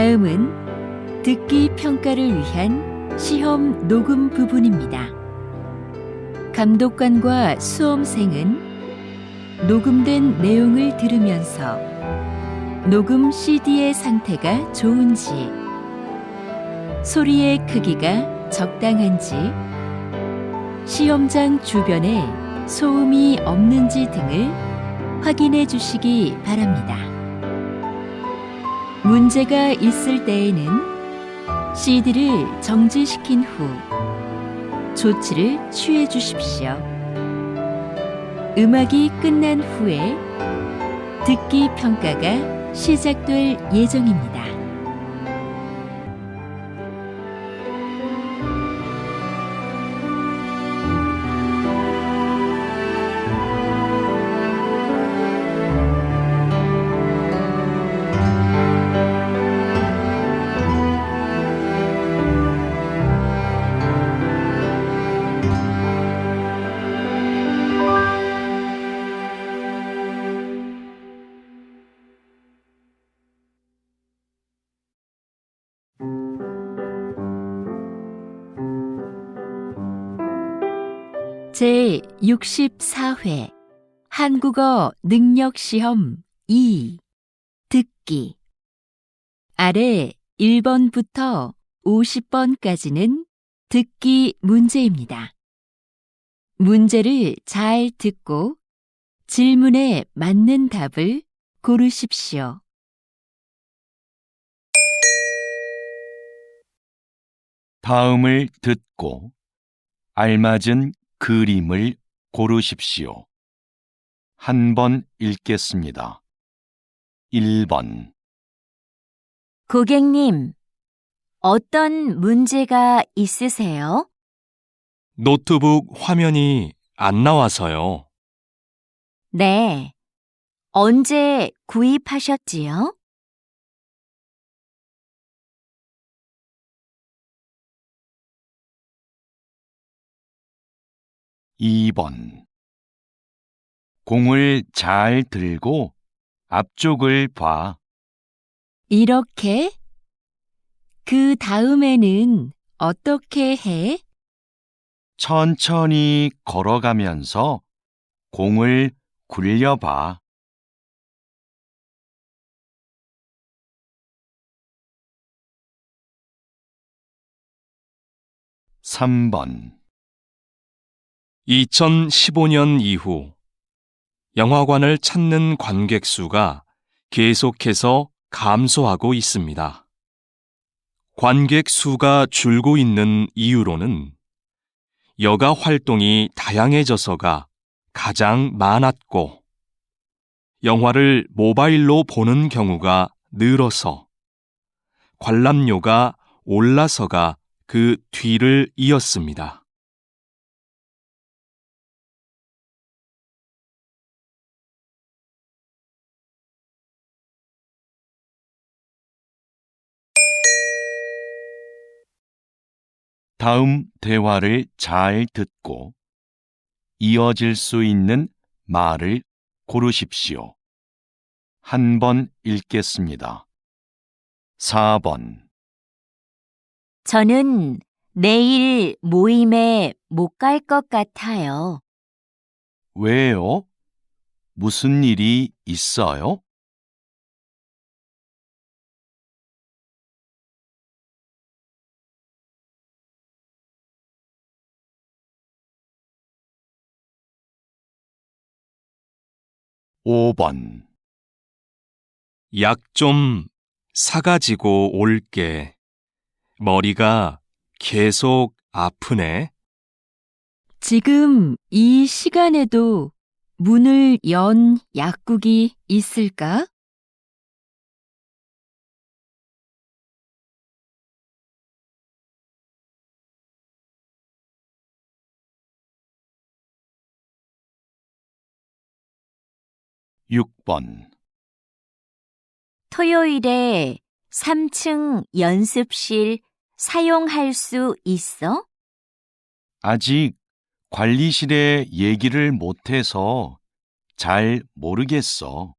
다음은 듣기 평가를 위한 시험 녹음 부분입니다. 감독관과 수험생은 녹음된 내용을 들으면서 녹음 CD의 상태가 좋은지, 소리의 크기가 적당한지, 시험장 주변에 소음이 없는지 등을 확인해 주시기 바랍니다. 문제가 있을 때에는 CD를 정지시킨 후 조치를 취해 주십시오. 음악이 끝난 후에 듣기 평가가 시작될 예정입니다. 제64회 한국어 능력시험 2 듣기. 아래 1번부터 50번까지는 듣기 문제입니다. 문제를 잘 듣고 질문에 맞는 답을 고르십시오. 다음을 듣고 알맞은 그림을 고르십시오. 한 번 읽겠습니다. 1번. 고객님, 어떤 문제가 있으세요? 노트북 화면이 안 나와서요. 네. 언제 구입하셨지요? 2번. 공을 잘 들고 앞쪽을 봐. 이렇게? 그 다음에는 어떻게 해? 천천히 걸어가면서 공을 굴려봐. 3번. 2015년 이후 영화관을 찾는 관객 수가 계속해서 감소하고 있습니다. 관객 수가 줄고 있는 이유로는 여가 활동이 다양해져서가 가장 많았고, 영화를 모바일로 보는 경우가 늘어서, 관람료가 올라서가 그 뒤를 이었습니다. 다음 대화를 잘 듣고 이어질 수 있는 말을 고르십시오. 한 번 읽겠습니다. 4번. 저는 내일 모임에 못 갈 것 같아요. 왜요? 무슨 일이 있어요? 5번. 약 좀 사가지고 올게. 머리가 계속 아프네. 지금 이 시간에도 문을 연 약국이 있을까? 6번. 토요일에 3층 연습실 사용할 수 있어? 아직 관리실에 얘기를 못해서 잘 모르겠어.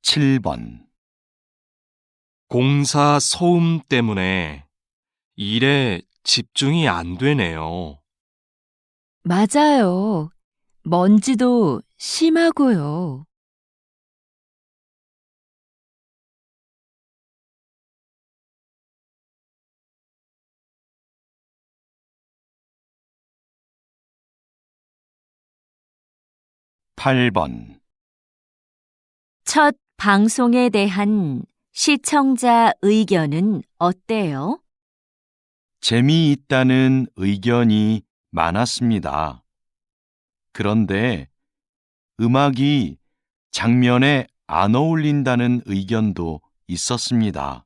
7번. 공사 소음 때문에 일에 집중이 안 되네요. 맞아요. 먼지도 심하고요. 8번. 첫 방송에 대한 시청자 의견은 어때요? 재미있다는 의견이 많았습니다. 그런데 음악이 장면에 안 어울린다는 의견도 있었습니다.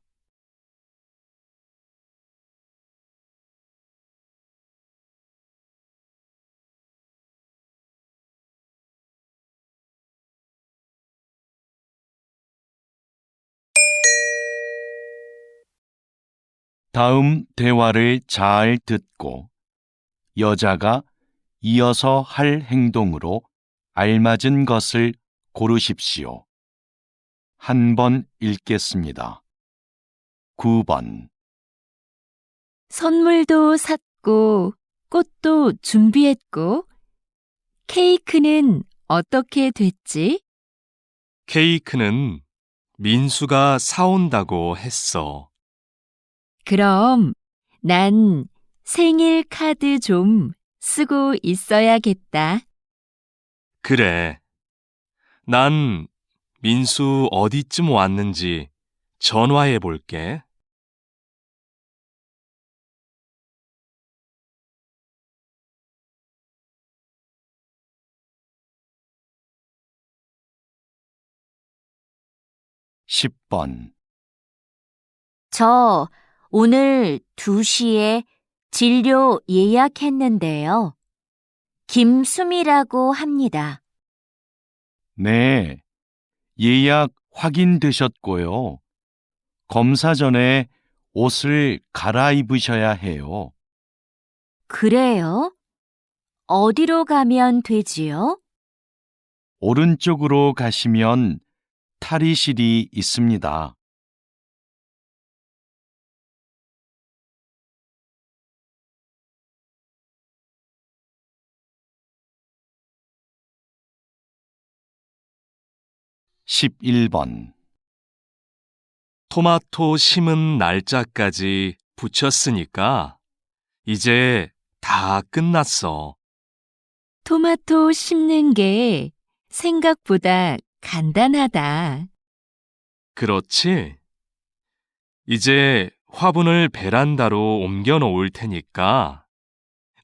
'다음 대화를 잘 듣고 여자가 이어서 할 행동으로 알맞은 것을 고르십시오. 한 번 읽겠습니다. 9번. 선물도 샀고, 꽃도 준비했고, 케이크는 어떻게 됐지? 케이크는 민수가 사온다고 했어. 그럼 난 생일 카드 좀 쓰고 있어야겠다. 그래. 난 민수 어디쯤 왔는지 전화해 볼게. 10번. 저 오늘 2시에 진료 예약했는데요. 김수미라고 합니다. 네, 예약 확인되셨고요. 검사 전에 옷을 갈아입으셔야 해요. 그래요? 어디로 가면 되지요? 오른쪽으로 가시면 탈의실이 있습니다. 11번. 토마토 심은 날짜까지 붙였으니까 이제 다 끝났어. 토마토 심는 게 생각보다 간단하다. 그렇지? 이제 화분을 베란다로 옮겨 놓을 테니까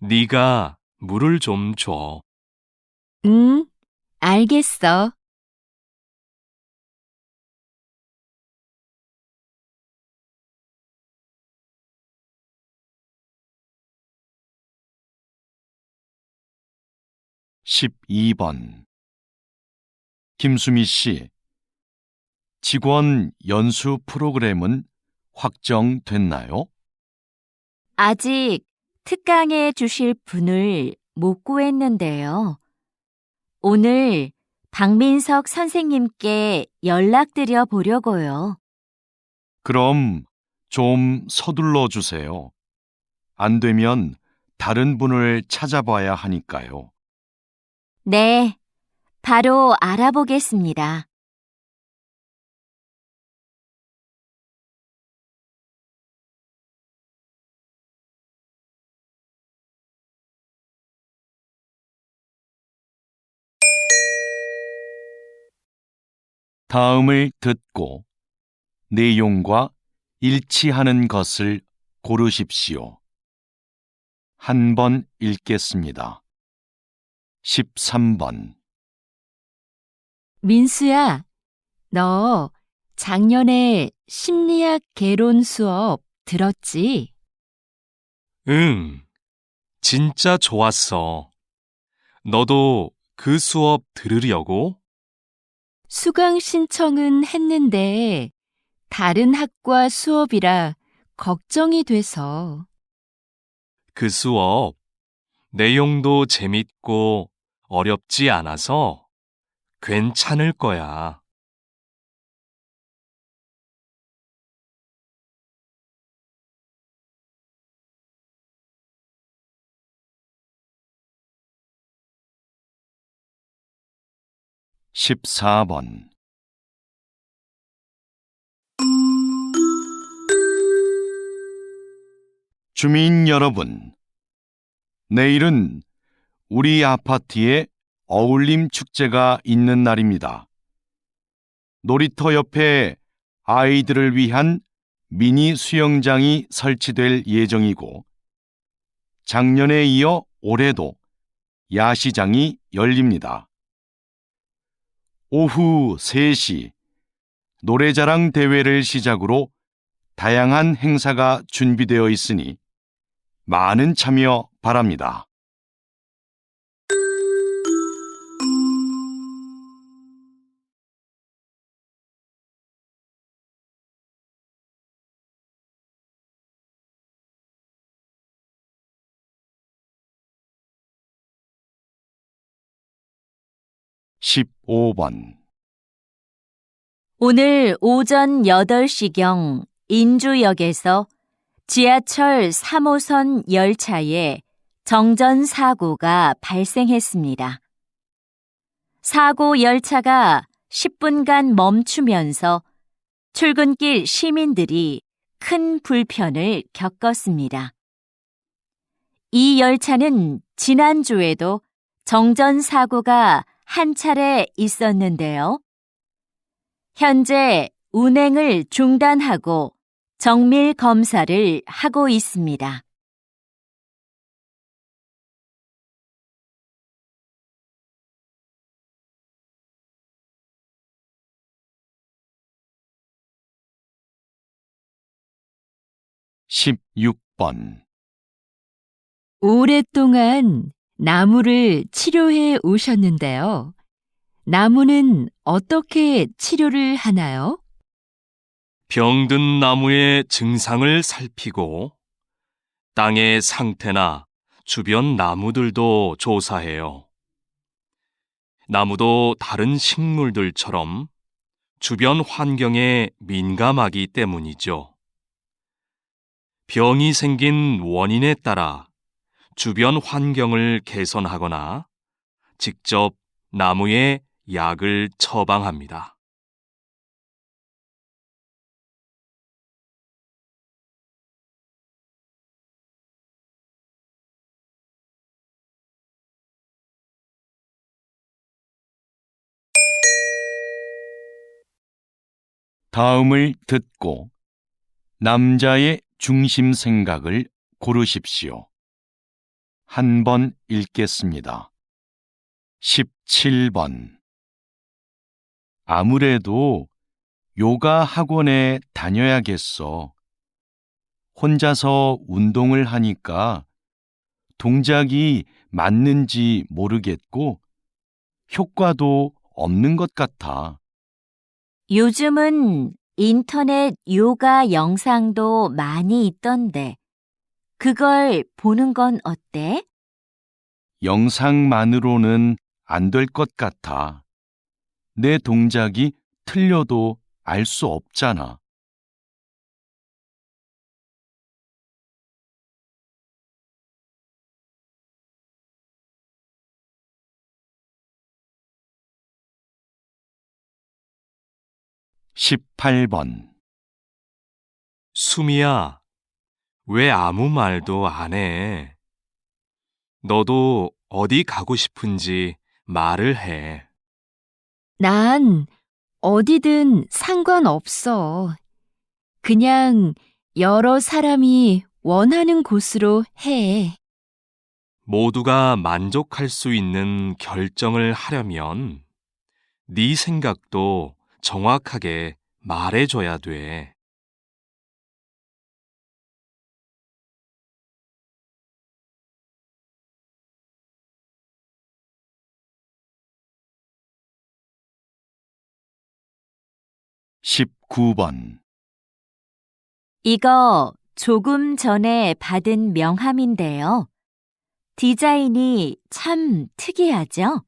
네가 물을 좀 줘. 응, 알겠어. 12번. 김수미 씨, 직원 연수 프로그램은 확정됐나요? 아직 특강해 주실 분을 못 구했는데요. 오늘 박민석 선생님께 연락드려 보려고요. 그럼 좀 서둘러 주세요. 안 되면 다른 분을 찾아봐야 하니까요. 네, 바로 알아보겠습니다. '다음을 듣고 내용과 일치하는 것을 고르십시오. 한 번 읽겠습니다. 13번. 민수야, 너 작년에 심리학 개론 수업 들었지? 응, 진짜 좋았어. 너도 그 수업 들으려고? 수강 신청은 했는데 다른 학과 수업이라 걱정이 돼서. 그 수업 내용도 재밌고 어렵지 않아서 괜찮을 거야. 14번. 주민 여러분, 내일은 우리 아파트에 어울림 축제가 있는 날입니다. 놀이터 옆에 아이들을 위한 미니 수영장이 설치될 예정이고, 작년에 이어 올해도 야시장이 열립니다. 오후 3시 노래자랑 대회를 시작으로 다양한 행사가 준비되어 있으니 많은 참여 바랍니다. (15번) 오늘 오전 8시경 인주역에서 지하철 3호선 열차에 정전 사고가 발생했습니다. 사고 열차가 10분간 멈추면서 출근길 시민들이 큰 불편을 겪었습니다. 이 열차는 지난주에도 정전 사고가 한 차례 있었는데요. 현재 운행을 중단하고 정밀 검사를 하고 있습니다. (16번) 오랫동안 나무를 치료해 오셨는데요. 나무는 어떻게 치료를 하나요? 병든 나무의 증상을 살피고 땅의 상태나 주변 나무들도 조사해요. 나무도 다른 식물들처럼 주변 환경에 민감하기 때문이죠. 병이 생긴 원인에 따라 주변 환경을 개선하거나 직접 나무에 약을 처방합니다. 다음을 듣고 남자의 중심 생각을 고르십시오. 한 번 읽겠습니다. 17번. 아무래도 요가 학원에 다녀야겠어. 혼자서 운동을 하니까 동작이 맞는지 모르겠고 효과도 없는 것 같아. 요즘은 인터넷 요가 영상도 많이 있던데, 그걸 보는 건 어때? 영상만으로는 안 될 것 같아. 내 동작이 틀려도 알 수 없잖아. (18번) 수미야, 왜 아무 말도 안 해? 너도 어디 가고 싶은지 말을 해. 난 어디든 상관없어. 그냥 여러 사람이 원하는 곳으로 해. 모두가 만족할 수 있는 결정을 하려면 네 생각도 정확하게 말해줘야 돼. (19번) 이거 조금 전에 받은 명함인데요. 디자인이 참 특이하죠?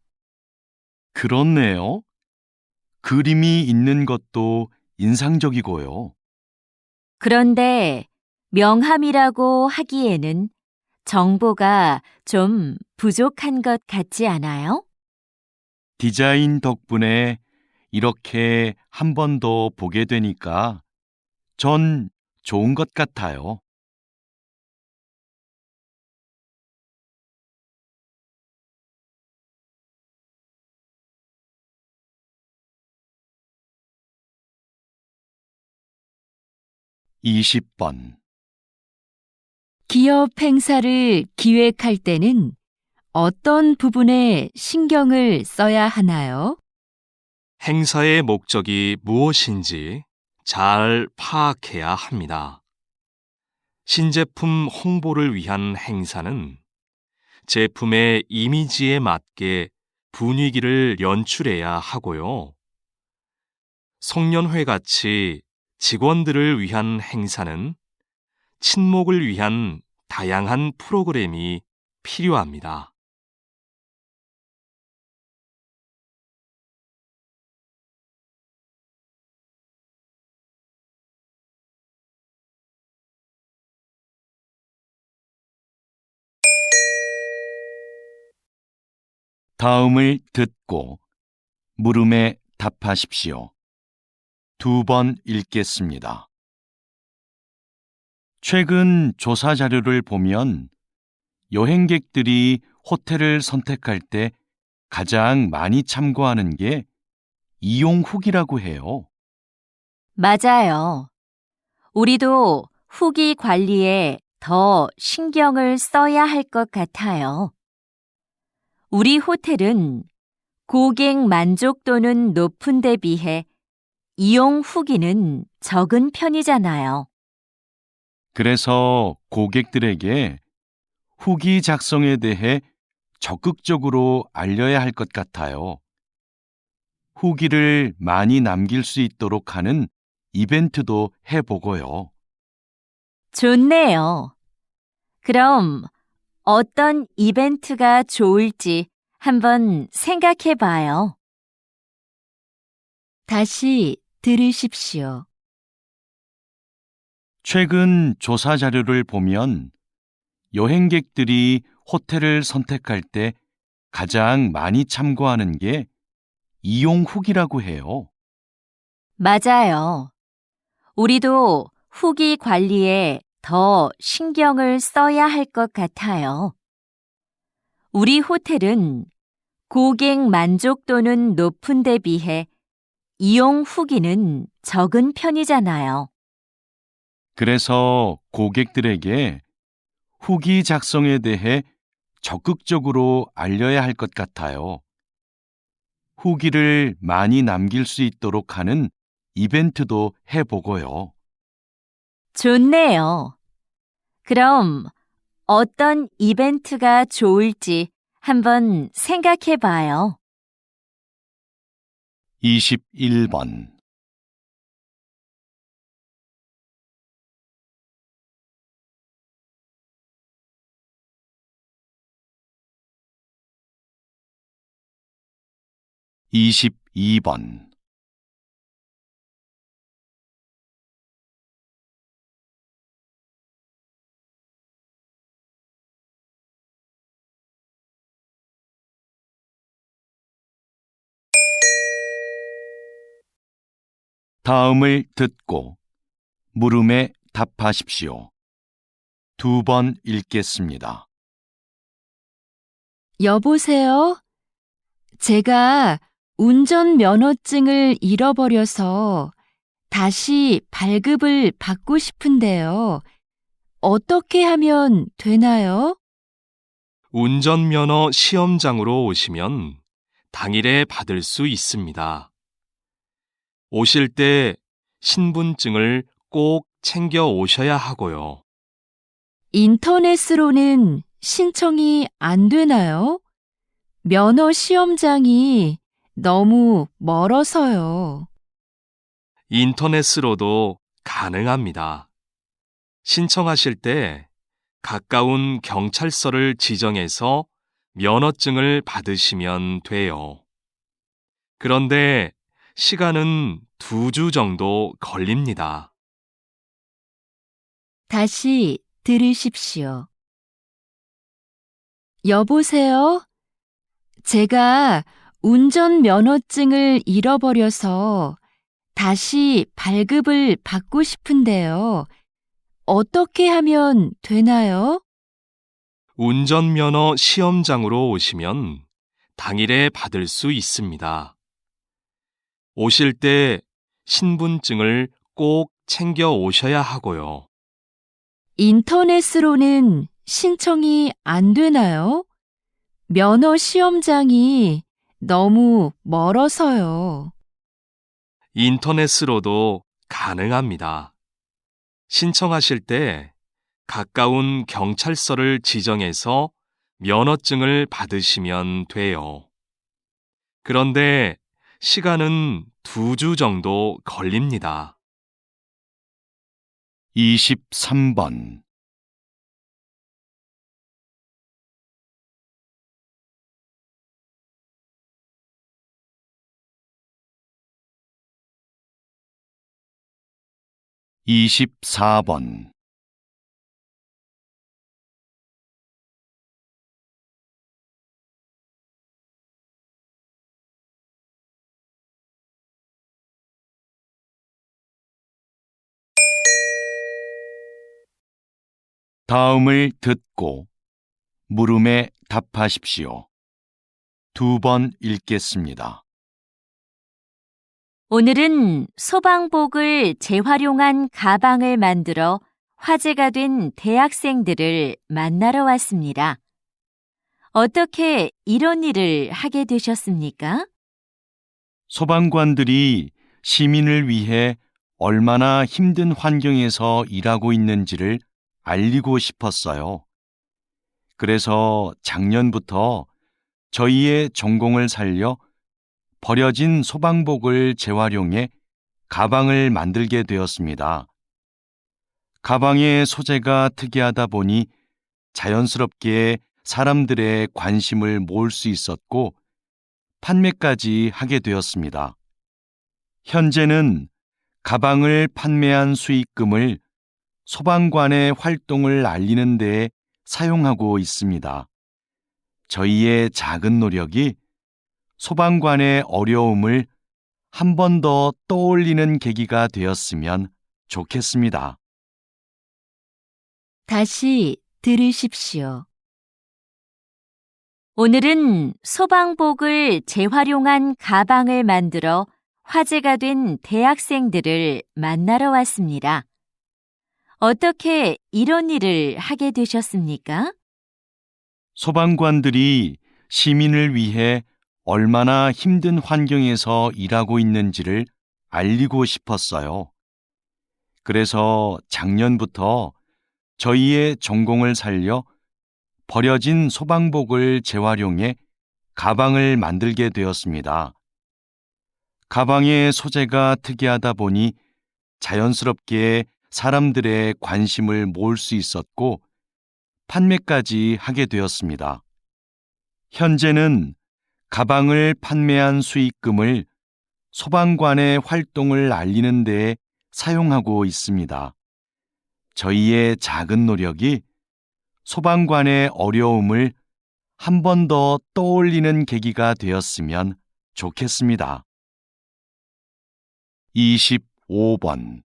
그렇네요. 그림이 있는 것도 인상적이고요. 그런데 명함이라고 하기에는 정보가 좀 부족한 것 같지 않아요? 디자인 덕분에 이렇게 한 번 더 보게 되니까 전 좋은 것 같아요. (20번) 기업 행사를 기획할 때는 어떤 부분에 신경을 써야 하나요? 행사의 목적이 무엇인지 잘 파악해야 합니다. 신제품 홍보를 위한 행사는 제품의 이미지에 맞게 분위기를 연출해야 하고요. 송년회 같이 직원들을 위한 행사는 친목을 위한 다양한 프로그램이 필요합니다. 다음을 듣고 물음에 답하십시오. 2번 읽겠습니다. 최근 조사 자료를 보면 여행객들이 호텔을 선택할 때 가장 많이 참고하는 게 이용 후기라고 해요. 맞아요. 우리도 후기 관리에 더 신경을 써야 할 것 같아요. 우리 호텔은 고객 만족도는 높은 데 비해 이용 후기는 적은 편이잖아요. 그래서 고객들에게 후기 작성에 대해 적극적으로 알려야 할 것 같아요. 후기를 많이 남길 수 있도록 하는 이벤트도 해보고요. 좋네요. 그럼 어떤 이벤트가 좋을지 한번 생각해 봐요. 다시 들으십시오. 최근 조사 자료를 보면 여행객들이 호텔을 선택할 때 가장 많이 참고하는 게 이용 후기라고 해요. 맞아요. 우리도 후기 관리에 더 신경을 써야 할 것 같아요. 우리 호텔은 고객 만족도는 높은 데 비해 이용 후기는 적은 편이잖아요. 그래서 고객들에게 후기 작성에 대해 적극적으로 알려야 할 것 같아요. 후기를 많이 남길 수 있도록 하는 이벤트도 해보고요. 좋네요. 그럼 어떤 이벤트가 좋을지 한번 생각해 봐요. 21번 (22번) 다음을 듣고 물음에 답하십시오. 2번 읽겠습니다. 여보세요? 제가 운전면허증을 잃어버려서 다시 발급을 받고 싶은데요. 어떻게 하면 되나요? 운전면허 시험장으로 오시면 당일에 받을 수 있습니다. 오실 때 신분증을 꼭 챙겨 오셔야 하고요. 인터넷으로는 신청이 안 되나요? 면허 시험장이 너무 멀어서요. 인터넷으로도 가능합니다. 신청하실 때 가까운 경찰서를 지정해서 면허증을 받으시면 돼요. 그런데 시간은 2주 정도 걸립니다. 다시 들으십시오. 여보세요? 제가 운전면허증을 잃어버려서 다시 발급을 받고 싶은데요. 어떻게 하면 되나요? 운전면허 시험장으로 오시면 당일에 받을 수 있습니다. 오실 때 신분증을 꼭 챙겨 오셔야 하고요. 인터넷으로는 신청이 안 되나요? 면허 시험장이 너무 멀어서요. 인터넷으로도 가능합니다. 신청하실 때 가까운 경찰서를 지정해서 면허증을 받으시면 돼요. 그런데 시간은 2주 정도 걸립니다. 23번. 24번. '다음을 듣고 물음에 답하십시오. 2번 읽겠습니다. 오늘은 소방복을 재활용한 가방을 만들어 화제가 된 대학생들을 만나러 왔습니다. 어떻게 이런 일을 하게 되셨습니까? 소방관들이 시민을 위해 얼마나 힘든 환경에서 일하고 있는지를 알리고 싶었어요. 그래서 작년부터 저희의 전공을 살려 버려진 소방복을 재활용해 가방을 만들게 되었습니다. 가방의 소재가 특이하다 보니 자연스럽게 사람들의 관심을 모을 수 있었고 판매까지 하게 되었습니다. 현재는 가방을 판매한 수익금을 소방관의 활동을 알리는 데 사용하고 있습니다. 저희의 작은 노력이 소방관의 어려움을 한 번 더 떠올리는 계기가 되었으면 좋겠습니다. 다시 들으십시오. 오늘은 소방복을 재활용한 가방을 만들어 화제가 된 대학생들을 만나러 왔습니다. 어떻게 이런 일을 하게 되셨습니까? 소방관들이 시민을 위해 얼마나 힘든 환경에서 일하고 있는지를 알리고 싶었어요. 그래서 작년부터 저희의 전공을 살려 버려진 소방복을 재활용해 가방을 만들게 되었습니다. 가방의 소재가 특이하다 보니 자연스럽게 사람들의 관심을 모을 수 있었고 판매까지 하게 되었습니다. 현재는 가방을 판매한 수익금을 소방관의 활동을 알리는 데 사용하고 있습니다. 저희의 작은 노력이 소방관의 어려움을 한 번 더 떠올리는 계기가 되었으면 좋겠습니다. 25번.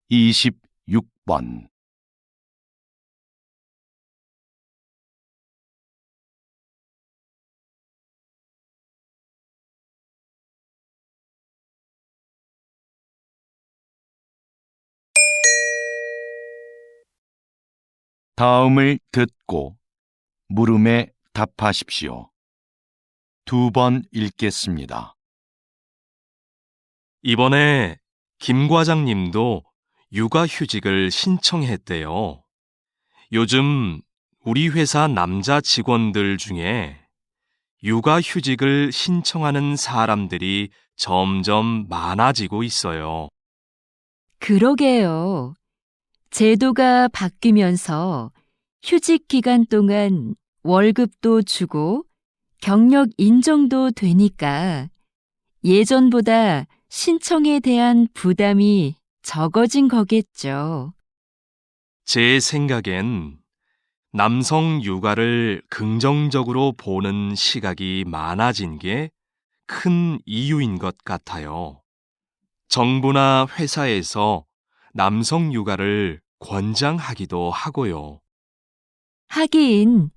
26번. '다음을 듣고 물음에 답하십시오. 2번 읽겠습니다. 이번에 김 과장님도 육아휴직을 신청했대요. 요즘 우리 회사 남자 직원들 중에 육아휴직을 신청하는 사람들이 점점 많아지고 있어요. 그러게요. 제도가 바뀌면서 휴직 기간 동안 월급도 주고 경력 인정도 되니까 예전보다 신청에 대한 부담이 적어진 거겠죠. 제 생각엔 남성 육아를 긍정적으로 보는 시각이 많아진 게 큰 이유인 것 같아요. 정부나 회사에서 남성 육아를 권장하기도 하고요. 하긴,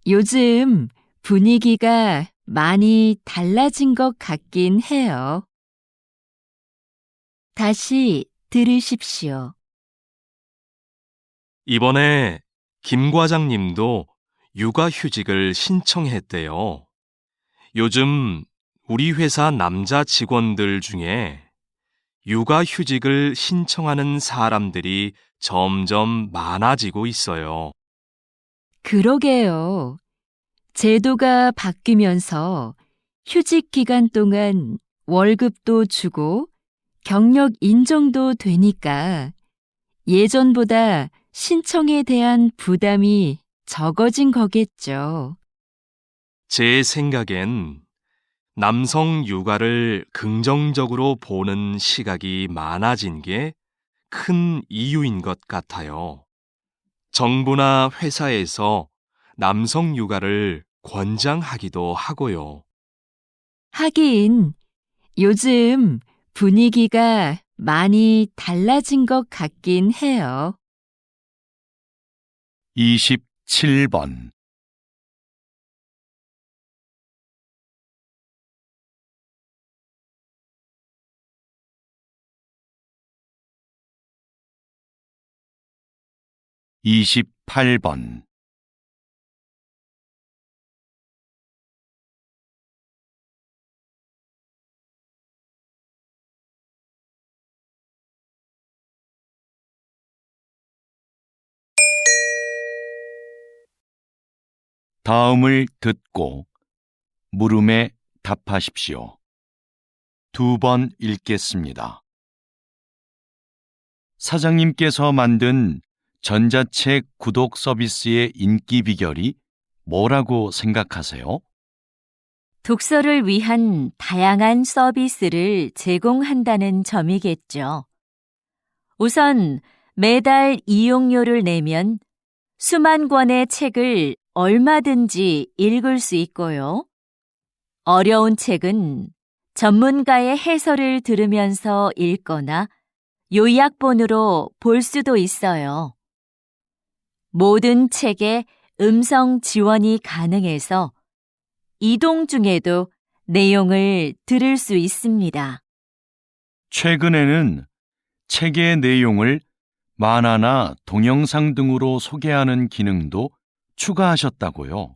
요즘 분위기가 많이 달라진 것 같긴 해요. 다시 들으십시오. 이번에 김 과장님도 육아휴직을 신청했대요. 요즘 우리 회사 남자 직원들 중에 육아휴직을 신청하는 사람들이 점점 많아지고 있어요. 그러게요. 제도가 바뀌면서 휴직 기간 동안 월급도 주고 경력 인정도 되니까 예전보다 신청에 대한 부담이 적어진 거겠죠. 제 생각엔 남성 육아를 긍정적으로 보는 시각이 많아진 게 큰 이유인 것 같아요. 정부나 회사에서 남성 육아를 권장하기도 하고요. 하긴, 요즘 분위기가 많이 달라진 것 같긴 해요. 27번. (28번) 다음을 듣고 물음에 답하십시오. 2번 읽겠습니다. 사장님께서 만든 전자책 구독 서비스의 인기 비결이 뭐라고 생각하세요? 독서를 위한 다양한 서비스를 제공한다는 점이겠죠. 우선 매달 이용료를 내면 수만 권의 책을 얼마든지 읽을 수 있고요. 어려운 책은 전문가의 해설을 들으면서 읽거나 요약본으로 볼 수도 있어요. 모든 책에 음성 지원이 가능해서 이동 중에도 내용을 들을 수 있습니다. 최근에는 책의 내용을 만화나 동영상 등으로 소개하는 기능도 추가하셨다고요.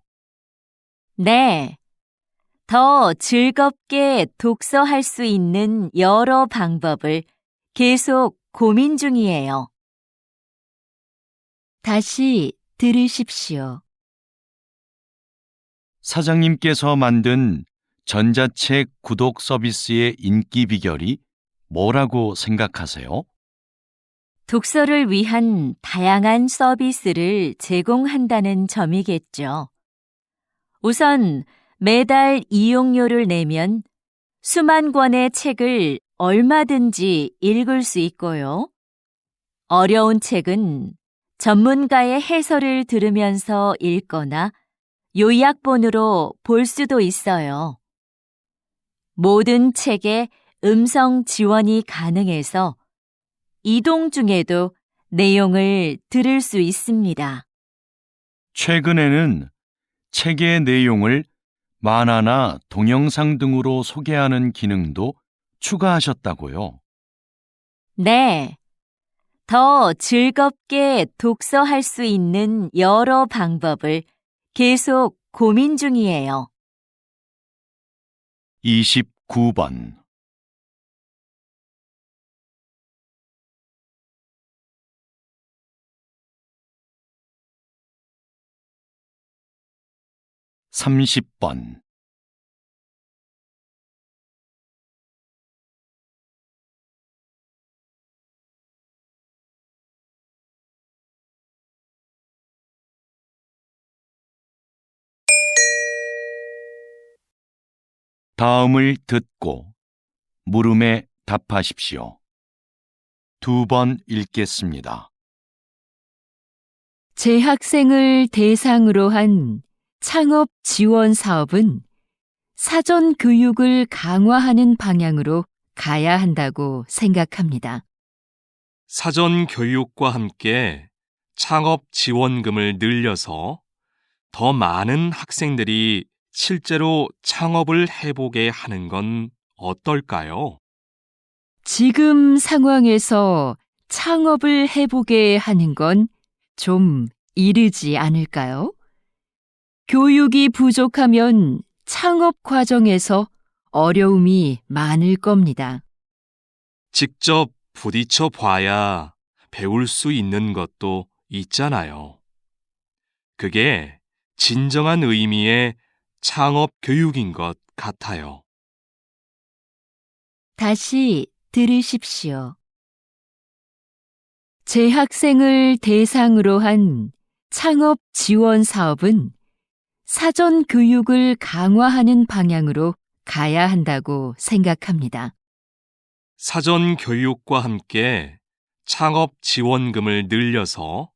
네. 더 즐겁게 독서할 수 있는 여러 방법을 계속 고민 중이에요. 다시 들으십시오. 사장님께서 만든 전자책 구독 서비스의 인기 비결이 뭐라고 생각하세요? 독서를 위한 다양한 서비스를 제공한다는 점이겠죠. 우선 매달 이용료를 내면 수만 권의 책을 얼마든지 읽을 수 있고요. 어려운 책은 전문가의 해설을 들으면서 읽거나 요약본으로 볼 수도 있어요. 모든 책에 음성 지원이 가능해서 이동 중에도 내용을 들을 수 있습니다. 최근에는 책의 내용을 만화나 동영상 등으로 소개하는 기능도 추가하셨다고요. 네. 더 즐겁게 독서할 수 있는 여러 방법을 계속 고민 중이에요. 29번. (30번) 다음을 듣고 물음에 답하십시오. 2번 읽겠습니다. 재학생을 대상으로 한 창업 지원 사업은 사전 교육을 강화하는 방향으로 가야 한다고 생각합니다. 사전 교육과 함께 창업 지원금을 늘려서 더 많은 학생들이 실제로 창업을 해보게 하는 건 어떨까요? 지금 상황에서 창업을 해보게 하는 건 좀 이르지 않을까요? 교육이 부족하면 창업 과정에서 어려움이 많을 겁니다. 직접 부딪혀 봐야 배울 수 있는 것도 있잖아요. 그게 진정한 의미의 창업 교육인 것 같아요. 다시 들으십시오. 재학생을 대상으로 한 창업 지원 사업은 사전 교육을 강화하는 방향으로 가야 한다고 생각합니다. 사전 교육과 함께 창업 지원금을 늘려서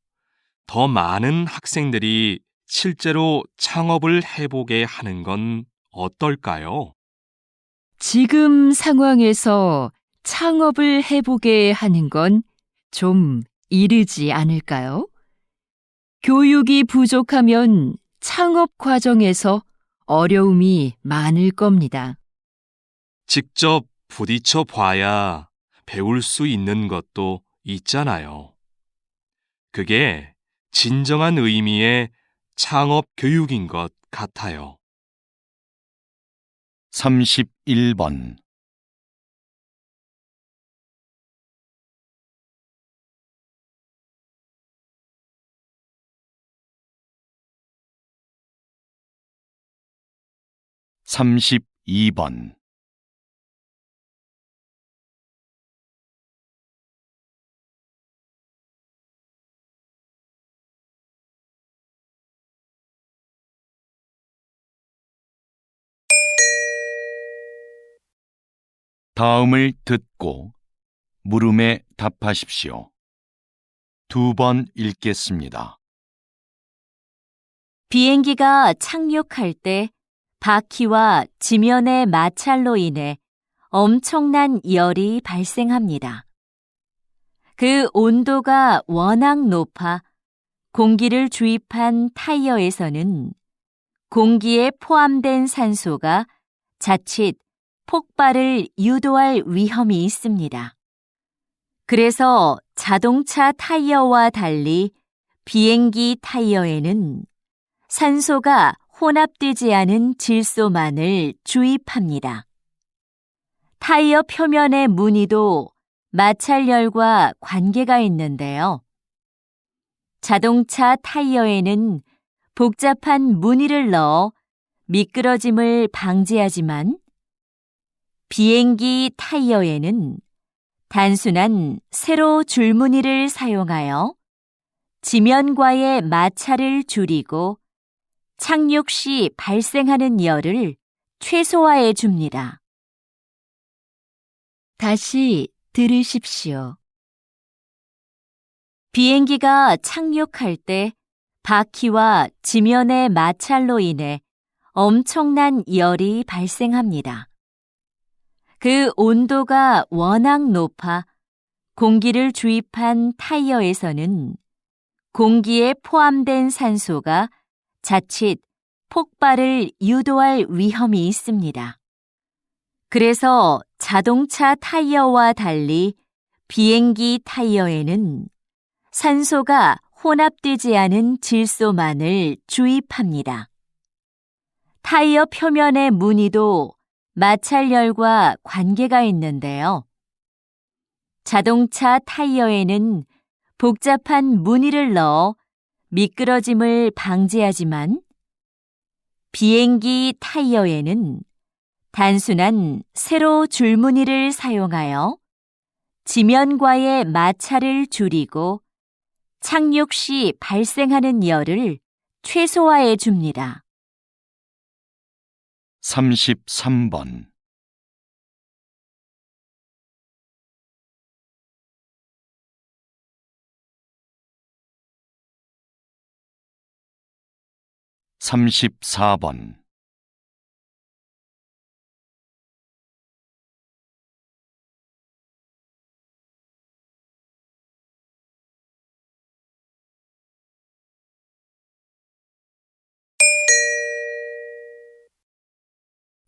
더 많은 학생들이 실제로 창업을 해보게 하는 건 어떨까요? 지금 상황에서 창업을 해보게 하는 건 좀 이르지 않을까요? 교육이 부족하면 창업 과정에서 어려움이 많을 겁니다. 직접 부딪혀 봐야 배울 수 있는 것도 있잖아요. 그게 진정한 의미의 창업 교육인 것 같아요. 31번. (32번) 다음을 듣고 물음에 답하십시오. 2번 읽겠습니다. 비행기가 착륙할 때 바퀴와 지면의 마찰로 인해 엄청난 열이 발생합니다. 그 온도가 워낙 높아 공기를 주입한 타이어에서는 공기에 포함된 산소가 자칫 폭발을 유도할 위험이 있습니다. 그래서 자동차 타이어와 달리 비행기 타이어에는 산소가 혼합되지 않은 질소만을 주입합니다. 타이어 표면의 무늬도 마찰열과 관계가 있는데요. 자동차 타이어에는 복잡한 무늬를 넣어 미끄러짐을 방지하지만 비행기 타이어에는 단순한 세로 줄무늬를 사용하여 지면과의 마찰을 줄이고 착륙 시 발생하는 열을 최소화해 줍니다. 다시 들으십시오. 비행기가 착륙할 때 바퀴와 지면의 마찰로 인해 엄청난 열이 발생합니다. 그 온도가 워낙 높아 공기를 주입한 타이어에서는 공기에 포함된 산소가 자칫 폭발을 유도할 위험이 있습니다. 그래서 자동차 타이어와 달리 비행기 타이어에는 산소가 혼합되지 않은 질소만을 주입합니다. 타이어 표면의 무늬도 마찰열과 관계가 있는데요. 자동차 타이어에는 복잡한 무늬를 넣어 미끄러짐을 방지하지만 비행기 타이어에는 단순한 세로 줄무늬를 사용하여 지면과의 마찰을 줄이고 착륙 시 발생하는 열을 최소화해 줍니다. 33번 34번.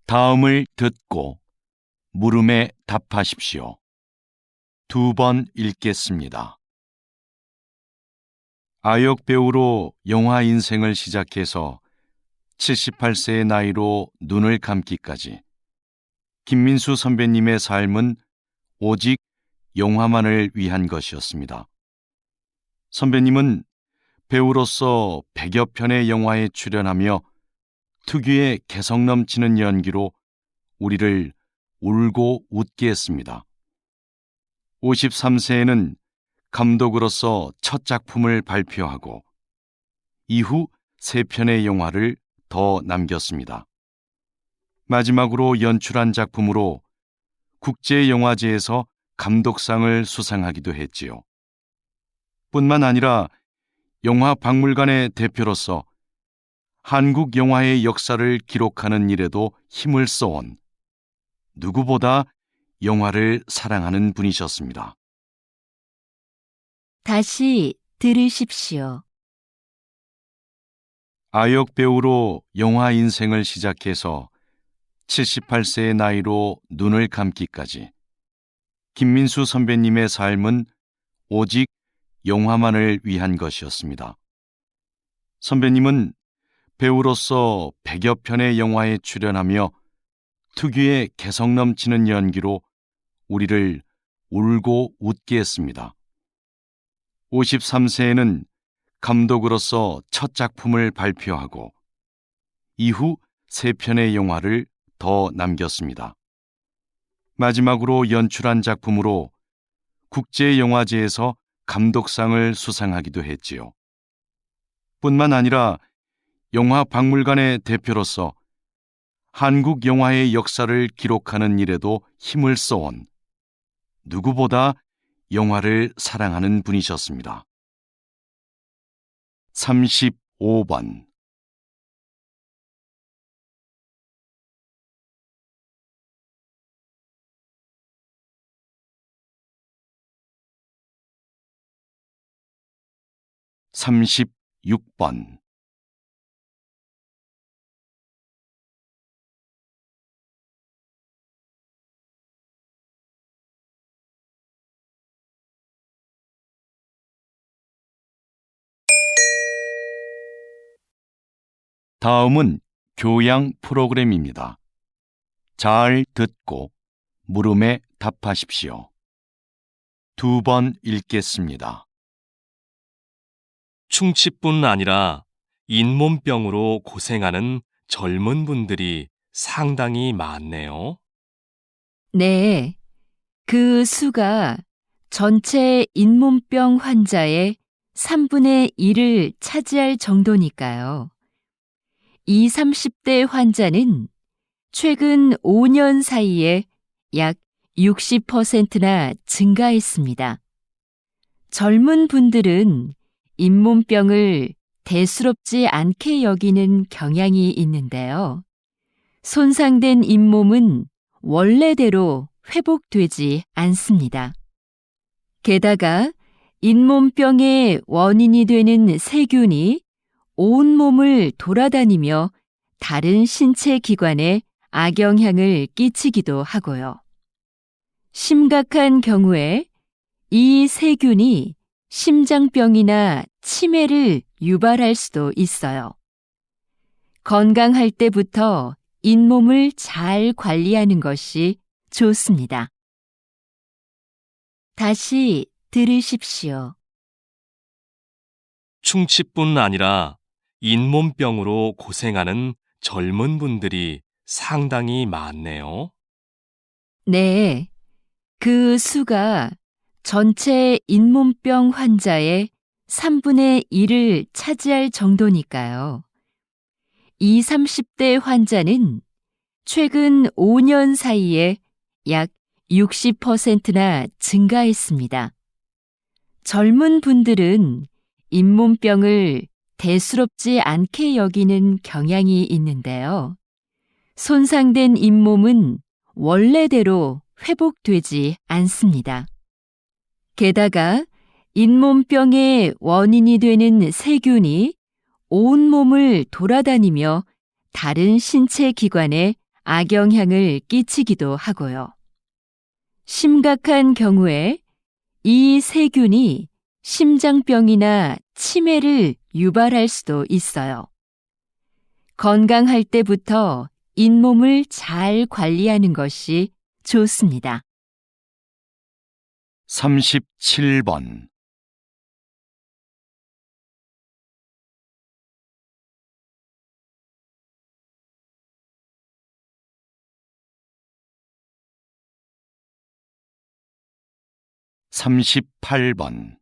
다음을 듣고 물음에 답하십시오. 2번 읽겠습니다. 아역 배우로 영화 인생을 시작해서 78세의 나이로 눈을 감기까지 김민수 선배님의 삶은 오직 영화만을 위한 것이었습니다. 선배님은 배우로서 100여 편의 영화에 출연하며 특유의 개성 넘치는 연기로 우리를 울고 웃게 했습니다. 53세에는 감독으로서 첫 작품을 발표하고 이후 3편의 영화를 더 남겼습니다. 마지막으로 연출한 작품으로 국제영화제에서 감독상을 수상하기도 했지요. 뿐만 아니라 영화박물관의 대표로서 한국 영화의 역사를 기록하는 일에도 힘을 써온 누구보다 영화를 사랑하는 분이셨습니다. 다시 들으십시오. 아역 배우로 영화 인생을 시작해서 78세의 나이로 눈을 감기까지 김민수 선배님의 삶은 오직 영화만을 위한 것이었습니다. 선배님은 배우로서 100여 편의 영화에 출연하며 특유의 개성 넘치는 연기로 우리를 울고 웃게 했습니다. 53세에는 감독으로서 첫 작품을 발표하고 이후 3편의 영화를 더 남겼습니다. 마지막으로 연출한 작품으로 국제영화제에서 감독상을 수상하기도 했지요. 뿐만 아니라 영화박물관의 대표로서 한국 영화의 역사를 기록하는 일에도 힘을 써온 누구보다 영화를 사랑하는 분이셨습니다. 35번. (36번) 다음은 교양 프로그램입니다. 잘 듣고 물음에 답하십시오. 2번 읽겠습니다. 충치뿐 아니라 잇몸병으로 고생하는 젊은 분들이 상당히 많네요. 네, 그 수가 전체 잇몸병 환자의 3분의 1을 차지할 정도니까요. 20, 30대 환자는 최근 5년 사이에 약 60%나 증가했습니다. 젊은 분들은 잇몸병을 대수롭지 않게 여기는 경향이 있는데요. 손상된 잇몸은 원래대로 회복되지 않습니다. 게다가 잇몸병의 원인이 되는 세균이 온몸을 돌아다니며 다른 신체 기관에 악영향을 끼치기도 하고요. 심각한 경우에 이 세균이 심장병이나 치매를 유발할 수도 있어요. 건강할 때부터 잇몸을 잘 관리하는 것이 좋습니다. 다시 들으십시오. 충치뿐 아니라 잇몸병으로 고생하는 젊은 분들이 상당히 많네요. 네, 그 수가 전체 잇몸병 환자의 3분의 1을 차지할 정도니까요. 20, 30대 환자는 최근 5년 사이에 약 60%나 증가했습니다. 젊은 분들은 잇몸병을 대수롭지 않게 여기는 경향이 있는데요. 손상된 잇몸은 원래대로 회복되지 않습니다. 게다가 잇몸병의 원인이 되는 세균이 온몸을 돌아다니며 다른 신체 기관에 악영향을 끼치기도 하고요. 심각한 경우에 이 세균이 심장병이나 치매를 유발할 수도 있어요. 건강할 때부터 잇몸을 잘 관리하는 것이 좋습니다. 37번. (38번)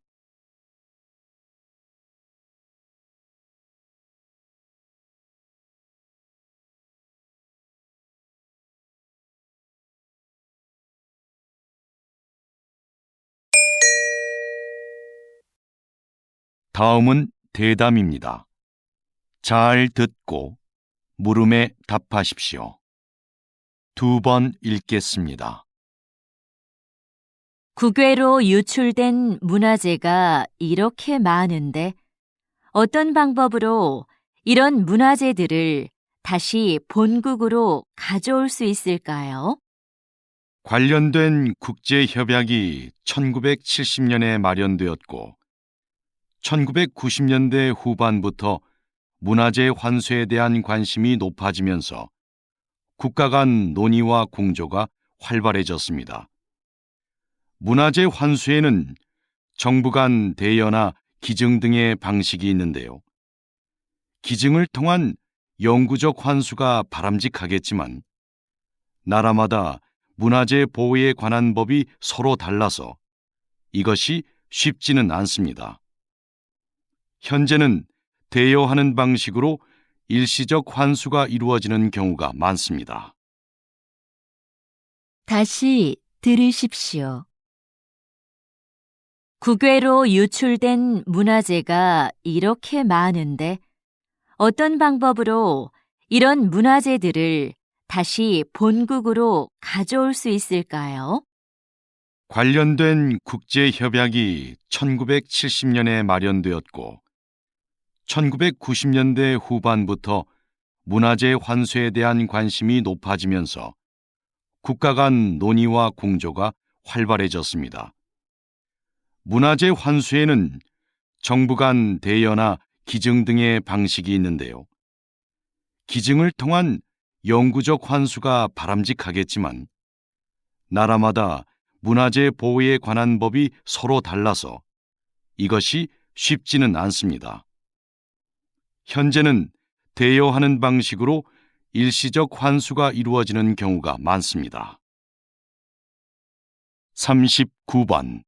다음은 대담입니다. 잘 듣고 물음에 답하십시오. 2번 읽겠습니다. 국외로 유출된 문화재가 이렇게 많은데 어떤 방법으로 이런 문화재들을 다시 본국으로 가져올 수 있을까요? 관련된 국제협약이 1970년에 마련되었고 1990년대 후반부터 문화재 환수에 대한 관심이 높아지면서 국가 간 논의와 공조가 활발해졌습니다. 문화재 환수에는 정부 간 대여나 기증 등의 방식이 있는데요. 기증을 통한 영구적 환수가 바람직하겠지만 나라마다 문화재 보호에 관한 법이 서로 달라서 이것이 쉽지는 않습니다. 현재는 대여하는 방식으로 일시적 환수가 이루어지는 경우가 많습니다. 다시 들으십시오. 국외로 유출된 문화재가 이렇게 많은데 어떤 방법으로 이런 문화재들을 다시 본국으로 가져올 수 있을까요? 관련된 국제협약이 1970년에 마련되었고 1990년대 후반부터 문화재 환수에 대한 관심이 높아지면서 국가 간 논의와 공조가 활발해졌습니다. 문화재 환수에는 정부 간 대여나 기증 등의 방식이 있는데요. 기증을 통한 영구적 환수가 바람직하겠지만 나라마다 문화재 보호에 관한 법이 서로 달라서 이것이 쉽지는 않습니다. 현재는 대여하는 방식으로 일시적 환수가 이루어지는 경우가 많습니다. 39번.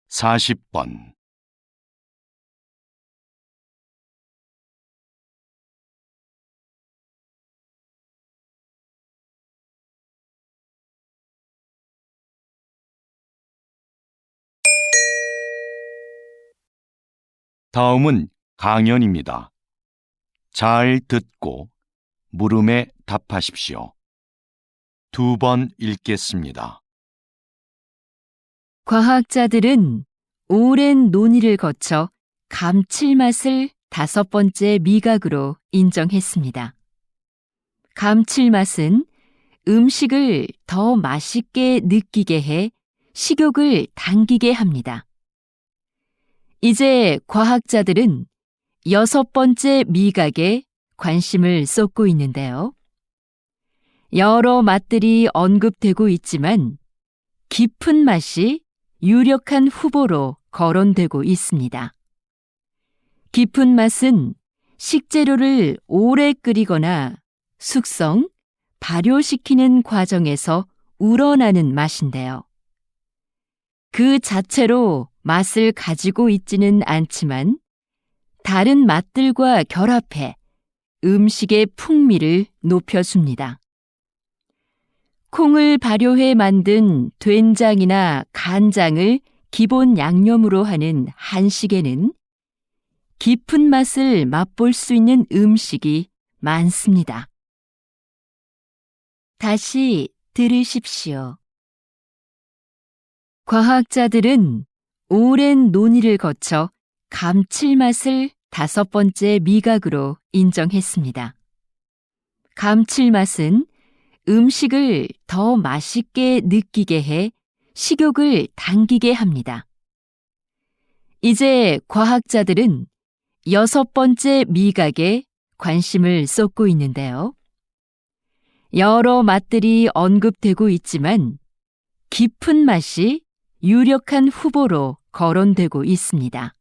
(40번) 다음은 강연입니다. 잘 듣고 물음에 답하십시오. 2번 읽겠습니다. 과학자들은 오랜 논의를 거쳐 감칠맛을 5번째 미각으로 인정했습니다. 감칠맛은 음식을 더 맛있게 느끼게 해 식욕을 당기게 합니다. 이제 과학자들은 6번째 미각에 관심을 쏟고 있는데요. 여러 맛들이 언급되고 있지만 깊은 맛이 유력한 후보로 거론되고 있습니다. 깊은 맛은 식재료를 오래 끓이거나 숙성, 발효시키는 과정에서 우러나는 맛인데요. 그 자체로 맛을 가지고 있지는 않지만 다른 맛들과 결합해 음식의 풍미를 높여줍니다. 콩을 발효해 만든 된장이나 간장을 기본 양념으로 하는 한식에는 깊은 맛을 맛볼 수 있는 음식이 많습니다. 다시 들으십시오. 과학자들은 오랜 논의를 거쳐 감칠맛을 5번째 미각으로 인정했습니다. 감칠맛은 음식을 더 맛있게 느끼게 해 식욕을 당기게 합니다. 이제 과학자들은 6번째 미각에 관심을 쏟고 있는데요. 여러 맛들이 언급되고 있지만 깊은 맛이 유력한 후보로 거론되고 있습니다.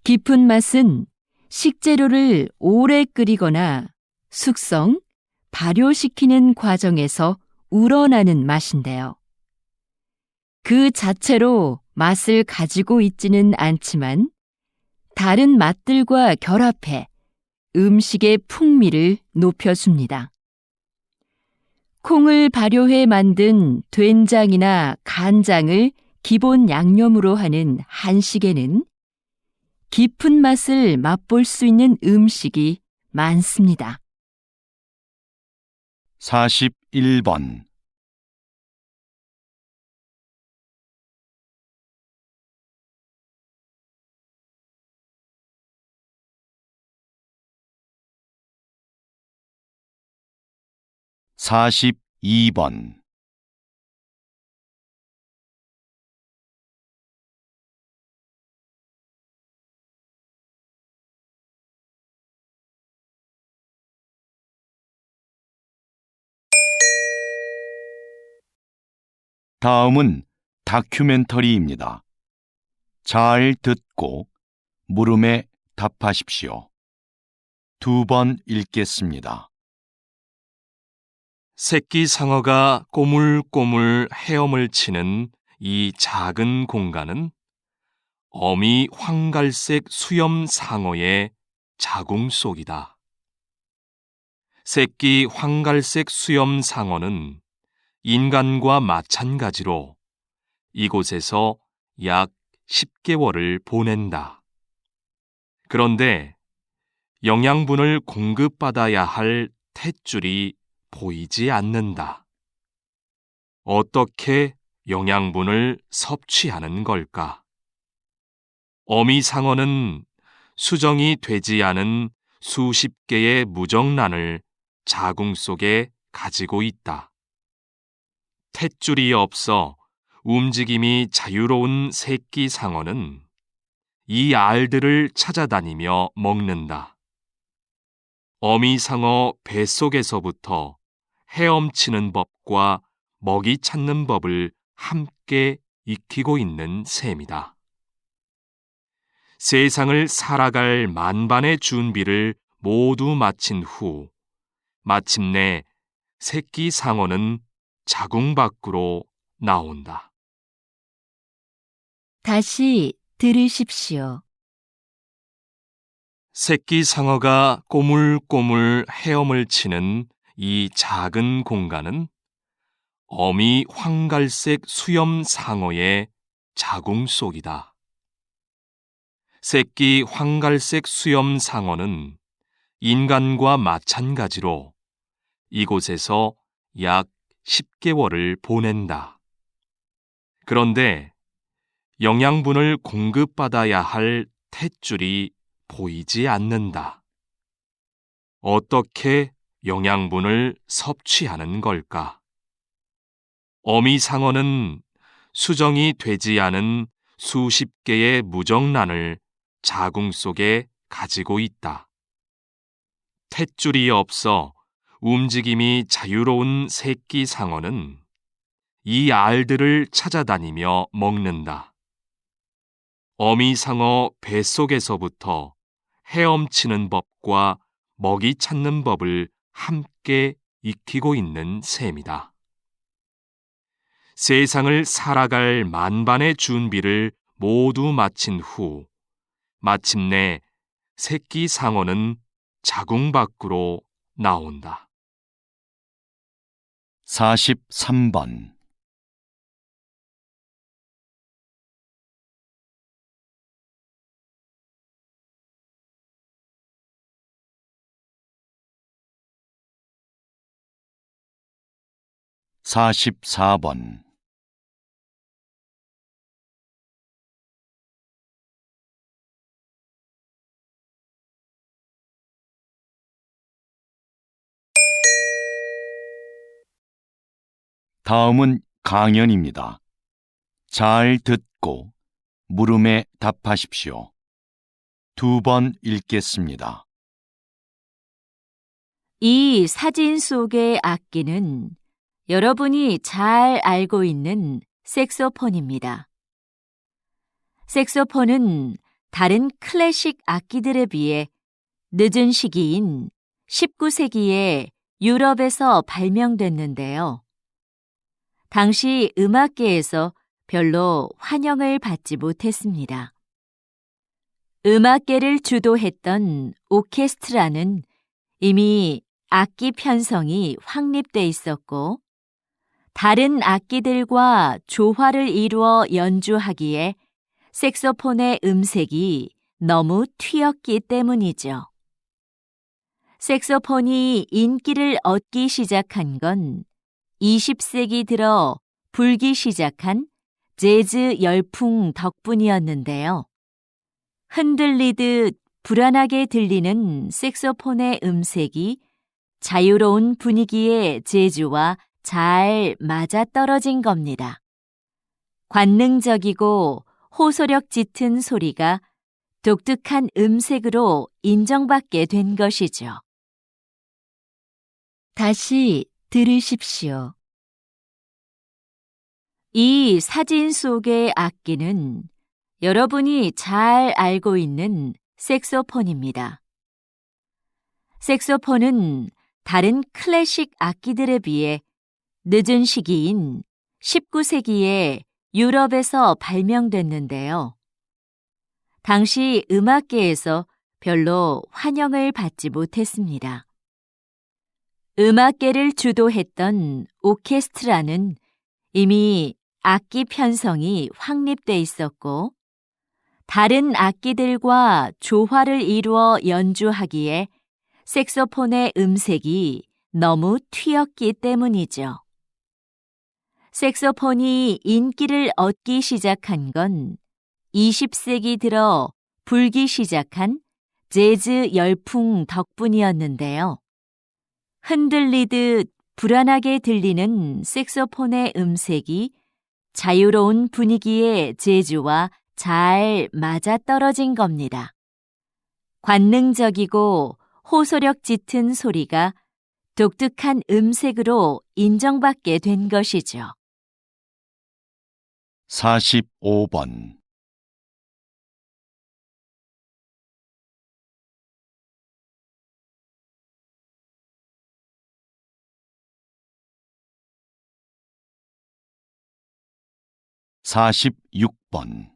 깊은 맛은 식재료를 오래 끓이거나 숙성, 발효시키는 과정에서 우러나는 맛인데요. 그 자체로 맛을 가지고 있지는 않지만 다른 맛들과 결합해 음식의 풍미를 높여줍니다. 콩을 발효해 만든 된장이나 간장을 기본 양념으로 하는 한식에는 깊은 맛을 맛볼 수 있는 음식이 많습니다. 41번. (42번) 다음은 다큐멘터리입니다. 잘 듣고 물음에 답하십시오. 2번 읽겠습니다. 새끼 상어가 꼬물꼬물 헤엄을 치는 이 작은 공간은 어미 황갈색 수염 상어의 자궁 속이다. 새끼 황갈색 수염 상어는 인간과 마찬가지로 이곳에서 약 10개월을 보낸다. 그런데 영양분을 공급받아야 할 탯줄이 보이지 않는다. 어떻게 영양분을 섭취하는 걸까? 어미 상어는 수정이 되지 않은 수십 개의 무정란을 자궁 속에 가지고 있다. 탯줄이 없어 움직임이 자유로운 새끼 상어는 이 알들을 찾아다니며 먹는다. 어미 상어 뱃속에서부터 헤엄치는 법과 먹이 찾는 법을 함께 익히고 있는 셈이다. 세상을 살아갈 만반의 준비를 모두 마친 후 마침내 새끼 상어는 자궁 밖으로 나온다. 다시 들으십시오. 새끼 상어가 꼬물꼬물 헤엄을 치는 이 작은 공간은 어미 황갈색 수염 상어의 자궁 속이다. 새끼 황갈색 수염 상어는 인간과 마찬가지로 이곳에서 약 10개월을 보낸다. 그런데 영양분을 공급받아야 할 탯줄이 보이지 않는다. 어떻게 영양분을 섭취하는 걸까? 어미 상어는 수정이 되지 않은 수십 개의 무정란을 자궁 속에 가지고 있다. 탯줄이 없어 움직임이 자유로운 새끼 상어는 이 알들을 찾아다니며 먹는다. 어미 상어 뱃속에서부터 헤엄치는 법과 먹이 찾는 법을 함께 익히고 있는 셈이다. 세상을 살아갈 만반의 준비를 모두 마친 후 마침내 새끼 상어는 자궁 밖으로 나온다. 43번. 44번. '다음은 강연입니다. 잘 듣고 물음에 답하십시오. 2번 읽겠습니다. 이 사진 속의 악기는 여러분이 잘 알고 있는 색소폰입니다. 색소폰은 다른 클래식 악기들에 비해 늦은 시기인 19세기에 유럽에서 발명됐는데요. 당시 음악계에서 별로 환영을 받지 못했습니다. 음악계를 주도했던 오케스트라는 이미 악기 편성이 확립돼 있었고, 다른 악기들과 조화를 이루어 연주하기에 색소폰의 음색이 너무 튀었기 때문이죠. 색소폰이 인기를 얻기 시작한 건 20세기 들어 불기 시작한 재즈 열풍 덕분이었는데요. 흔들리듯 불안하게 들리는 색소폰의 음색이 자유로운 분위기의 재즈와 잘 맞아떨어진 겁니다. 관능적이고 호소력 짙은 소리가 독특한 음색으로 인정받게 된 것이죠. 다시 들으십시오. 이 사진 속의 악기는 여러분이 잘 알고 있는 색소폰입니다. 색소폰은 다른 클래식 악기들에 비해 늦은 시기인 19세기에 유럽에서 발명됐는데요. 당시 음악계에서 별로 환영을 받지 못했습니다. 음악계를 주도했던 오케스트라는 이미 악기 편성이 확립돼 있었고, 다른 악기들과 조화를 이루어 연주하기에 색소폰의 음색이 너무 튀었기 때문이죠. 색소폰이 인기를 얻기 시작한 건 20세기 들어 불기 시작한 재즈 열풍 덕분이었는데요. 흔들리듯 불안하게 들리는 색소폰의 음색이 자유로운 분위기의 재즈와 잘 맞아떨어진 겁니다. 관능적이고 호소력 짙은 소리가 독특한 음색으로 인정받게 된 것이죠. 45번. 46번.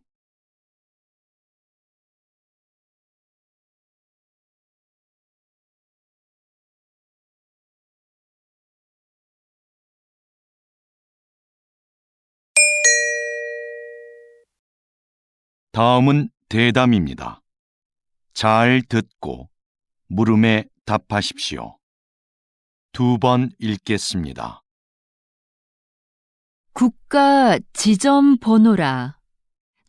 '다음은 대담입니다. 잘 듣고 물음에 답하십시오. 2번 읽겠습니다. 국가 지점 번호라.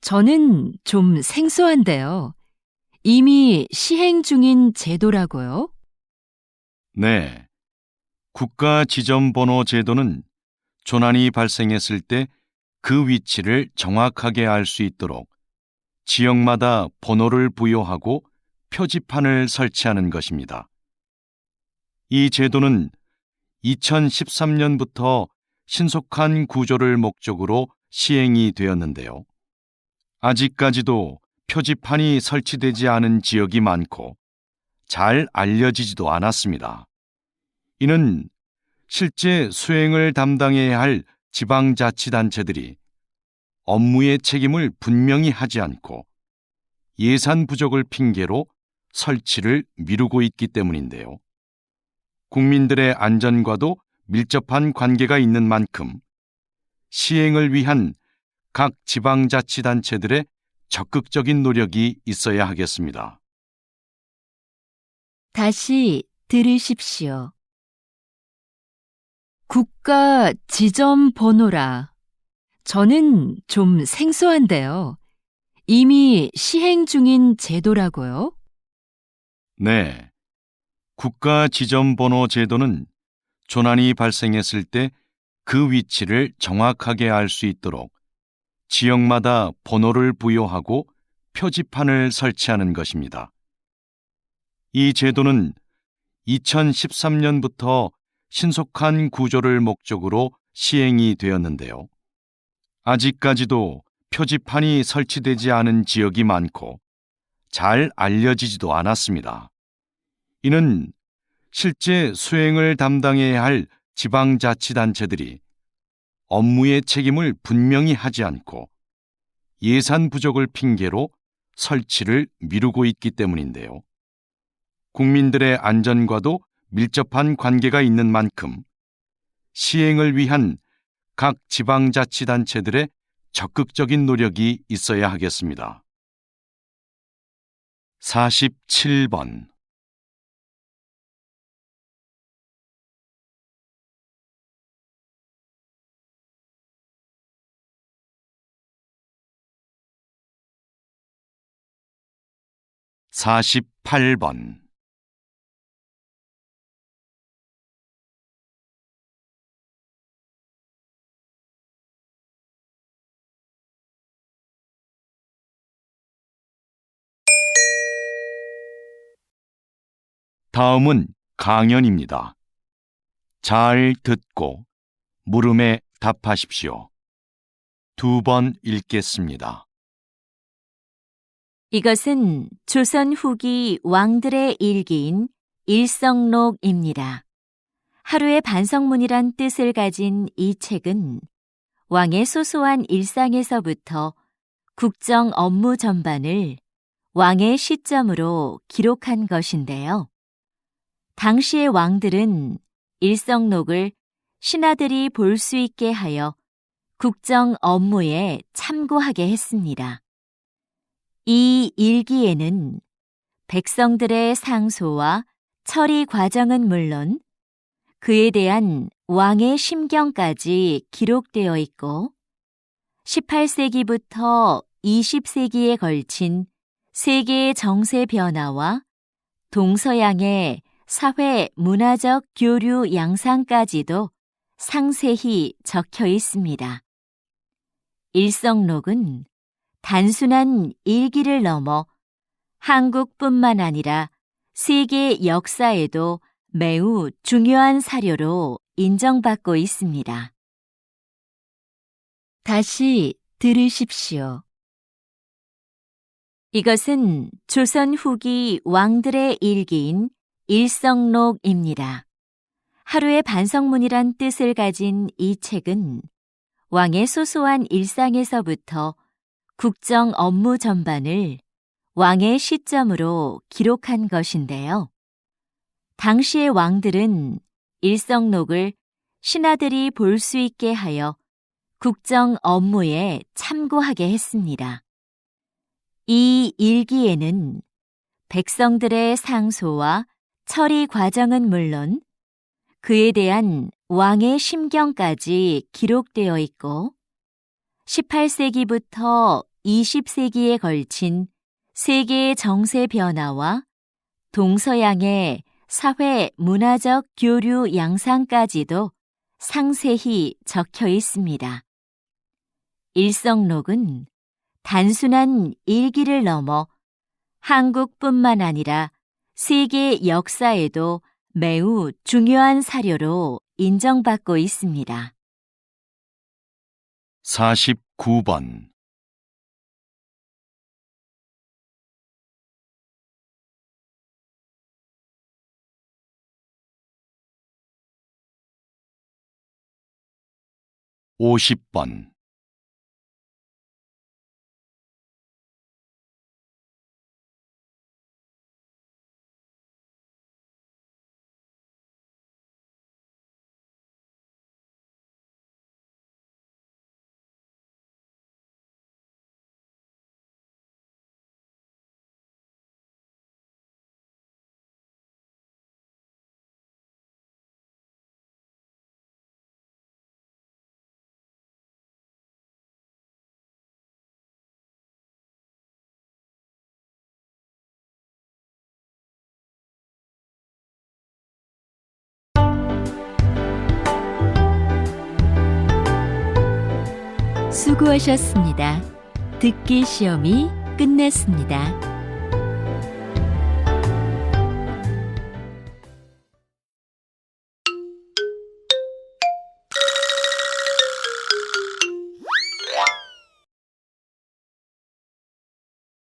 저는 좀 생소한데요. 이미 시행 중인 제도라고요? 네. 국가 지점번호 제도는 조난이 발생했을 때 그 위치를 정확하게 알 수 있도록 지역마다 번호를 부여하고 표지판을 설치하는 것입니다. 이 제도는 2013년부터 신속한 구조를 목적으로 시행이 되었는데요. 아직까지도 표지판이 설치되지 않은 지역이 많고 잘 알려지지도 않았습니다. 이는 실제 수행을 담당해야 할 지방자치단체들이 업무의 책임을 분명히 하지 않고 예산 부족을 핑계로 설치를 미루고 있기 때문인데요. 국민들의 안전과도 밀접한 관계가 있는 만큼 시행을 위한 각 지방자치단체들의 적극적인 노력이 있어야 하겠습니다. 다시 들으십시오. 국가 지점 번호라. 저는 좀 생소한데요. 이미 시행 중인 제도라고요? 네. 국가 지점번호 제도는 조난이 발생했을 때 그 위치를 정확하게 알 수 있도록 지역마다 번호를 부여하고 표지판을 설치하는 것입니다. 이 제도는 2013년부터 신속한 구조를 목적으로 시행이 되었는데요. 아직까지도 표지판이 설치되지 않은 지역이 많고 잘 알려지지도 않았습니다. 이는 실제 수행을 담당해야 할 지방자치단체들이 업무의 책임을 분명히 하지 않고 예산 부족을 핑계로 설치를 미루고 있기 때문인데요. 국민들의 안전과도 밀접한 관계가 있는 만큼 시행을 위한 각 지방자치단체들의 적극적인 노력이 있어야 하겠습니다. 47번 48번 다음은 강연입니다. 잘 듣고 물음에 답하십시오. 2번 읽겠습니다. 이것은 조선 후기 왕들의 일기인 일성록입니다. 하루의 반성문이란 뜻을 가진 이 책은 왕의 소소한 일상에서부터 국정 업무 전반을 왕의 시점으로 기록한 것인데요. 당시의 왕들은 일성록을 신하들이 볼 수 있게 하여 국정 업무에 참고하게 했습니다. 이 일기에는 백성들의 상소와 처리 과정은 물론 그에 대한 왕의 심경까지 기록되어 있고 18세기부터 20세기에 걸친 세계의 정세 변화와 동서양의 사회 문화적 교류 양상까지도 상세히 적혀 있습니다. 일성록은 단순한 일기를 넘어 한국뿐만 아니라 세계 역사에도 매우 중요한 사료로 인정받고 있습니다. 다시 들으십시오. 이것은 조선 후기 왕들의 일기인 일성록입니다. 하루의 반성문이란 뜻을 가진 이 책은 왕의 소소한 일상에서부터 국정 업무 전반을 왕의 시점으로 기록한 것인데요. 당시의 왕들은 일성록을 신하들이 볼 수 있게 하여 국정 업무에 참고하게 했습니다. 이 일기에는 백성들의 상소와 처리 과정은 물론 그에 대한 왕의 심경까지 기록되어 있고 18세기부터 20세기에 걸친 세계의 정세 변화와 동서양의 사회 문화적 교류 양상까지도 상세히 적혀 있습니다. 일성록은 단순한 일기를 넘어 한국뿐만 아니라 세계 역사에도 매우 중요한 사료로 인정받고 있습니다. 49번 50번 수고하셨습니다. 듣기 시험이 끝났습니다.